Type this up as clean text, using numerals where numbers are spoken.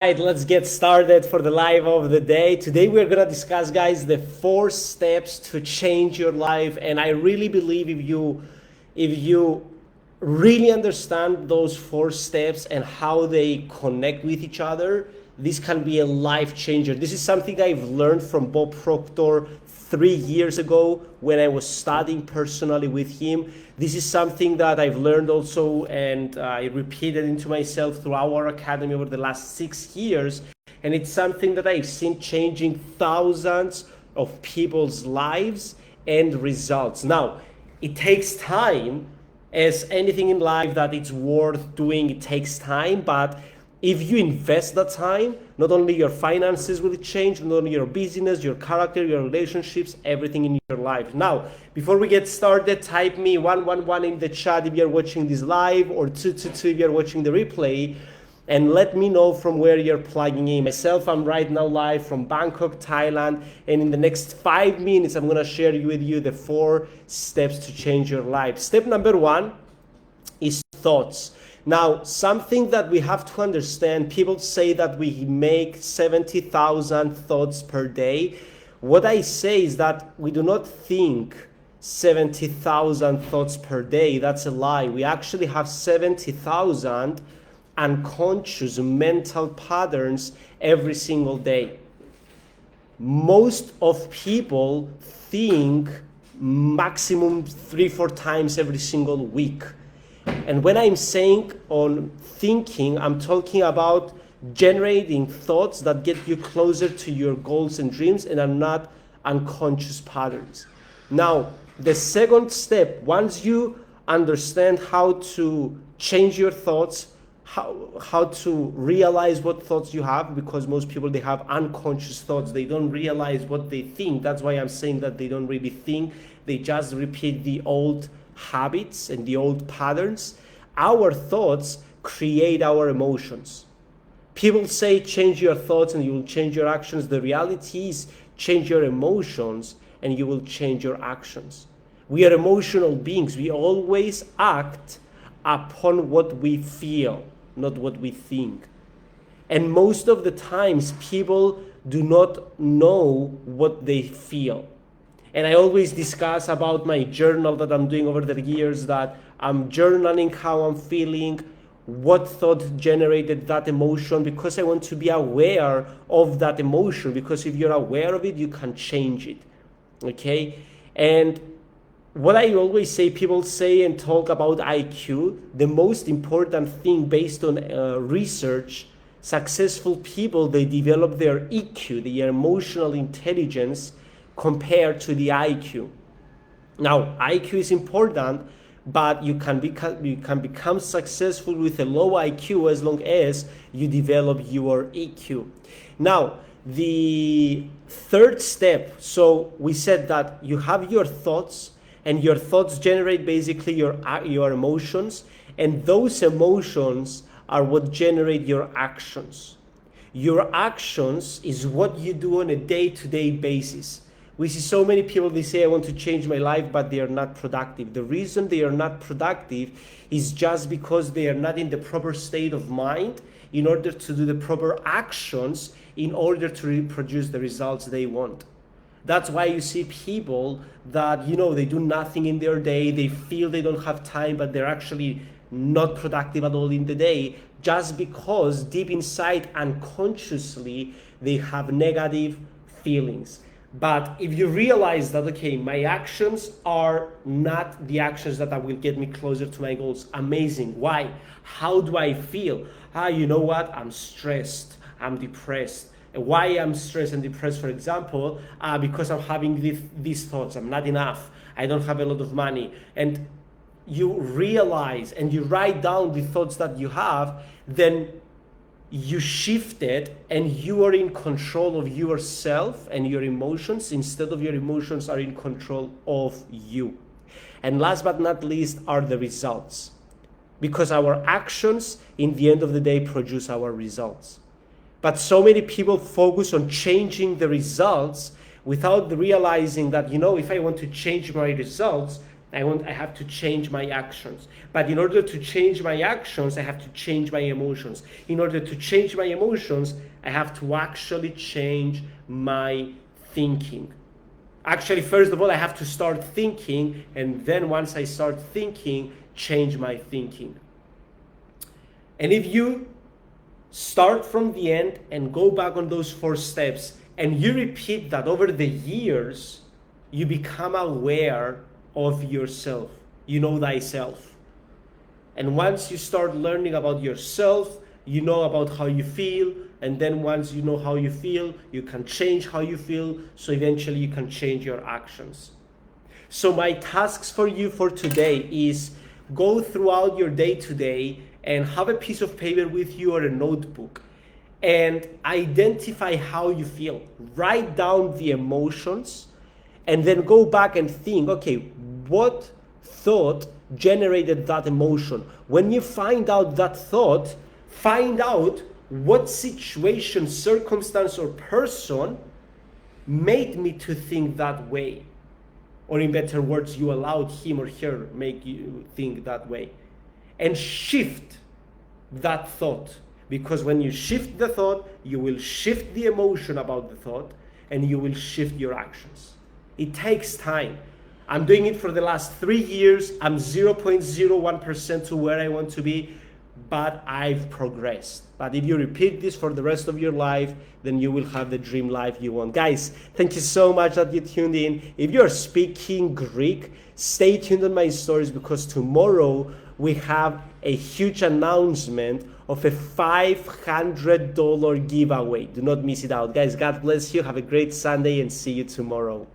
Right, let's get started for the live of the day. Today we're gonna discuss, guys, the 4 steps to change your life. And I really believe if you really understand those 4 steps and how they connect with each other, this can be a life changer. This is something I've learned from Bob Proctor 3 years ago when I was studying personally with him. This is something that I've learned also, and I repeated into myself through our academy over the last 6 years. And it's something that I've seen changing thousands of people's lives and results. Now, it takes time, as anything in life that it's worth doing, it takes time. But if you invest that time, not only your finances will change, not only your business, your character, your relationships, everything in your life. Now, before we get started, type me 111 in the chat if you're watching this live, or 222 if you're watching the replay, and let me know from where you're plugging in. Myself, I'm right now live from Bangkok, Thailand, and in the next 5 minutes, I'm gonna share with you the 4 steps to change your life. Step number 1 is thoughts. Now, something that we have to understand, people say that we make 70,000 thoughts per day. What I say is that we do not think 70,000 thoughts per day. That's a lie. We actually have 70,000 unconscious mental patterns every single day. Most of people think maximum 3-4 times every single week. And when I'm saying on thinking, I'm talking about generating thoughts that get you closer to your goals and dreams and are not unconscious patterns. Now, the second step, once you understand how to change your thoughts, how to realize what thoughts you have, because most people, they have unconscious thoughts. They don't realize what they think. That's why I'm saying that they don't really think. They just repeat the old habits and the old patterns. Our thoughts create our emotions. People say change your thoughts and you will change your actions. The reality is change your emotions and you will change your actions. We are emotional beings. We always act upon what we feel, not what we think. And most of the times people do not know what they feel. And I always discuss about my journal that I'm doing over the years, that I'm journaling how I'm feeling, what thought generated that emotion, because I want to be aware of that emotion, because if you're aware of it, you can change it, okay? And what I always say, people say and talk about IQ, the most important thing based on research, successful people, they develop their EQ, their emotional intelligence, compared to the IQ. Now, IQ is important, but you can become successful with a low IQ as long as you develop your EQ. Now, the third step, so we said that you have your thoughts, and your thoughts generate basically your emotions, and those emotions are what generate your actions. Your actions is what you do on a day-to-day basis. We see so many people, they say, I want to change my life, but they are not productive. The reason they are not productive is just because they are not in the proper state of mind in order to do the proper actions in order to reproduce the results they want. That's why you see people that, they do nothing in their day, they feel they don't have time, but they're actually not productive at all in the day, just because deep inside, unconsciously, they have negative feelings. But if you realize that, okay, my actions are not the actions that will get me closer to my goals, amazing. Why? How do I feel? You know what? I'm stressed. I'm depressed. Why I'm stressed and depressed, for example, because I'm having these thoughts. I'm not enough. I don't have a lot of money. And you realize and you write down the thoughts that you have, then you shift it and you are in control of yourself and your emotions, instead of your emotions are in control of you. And last but not least are the results, because our actions in the end of the day produce our results. But so many people focus on changing the results without realizing that, if I want to change my results, I have to change my actions. But in order to change my actions, I have to change my emotions. In order to change my emotions, I have to actually change my thinking. Actually, first of all, I have to start thinking, and then once I start thinking, change my thinking. And if you start from the end and go back on those 4 steps, and you repeat that over the years, you become aware of yourself. You know thyself. And once you start learning about yourself, you know about how you feel, and then once you know how you feel, you can change how you feel, so eventually you can change your actions. So my tasks for you for today is go throughout your day today and have a piece of paper with you or a notebook and identify how you feel. Write down the emotions and then go back and think, okay, what thought generated that emotion? When you find out that thought, find out what situation, circumstance, or person made me to think that way. Or in better words, you allowed him or her make you think that way. And shift that thought. Because when you shift the thought, you will shift the emotion about the thought, and you will shift your actions. It takes time. I'm doing it for the last 3 years. I'm 0.01% to where I want to be, but I've progressed. But if you repeat this for the rest of your life, then you will have the dream life you want. Guys, thank you so much that you tuned in. If you're speaking Greek, stay tuned on my stories, because tomorrow we have a huge announcement of a $500 giveaway. Do not miss it out. Guys, God bless you. Have a great Sunday and see you tomorrow.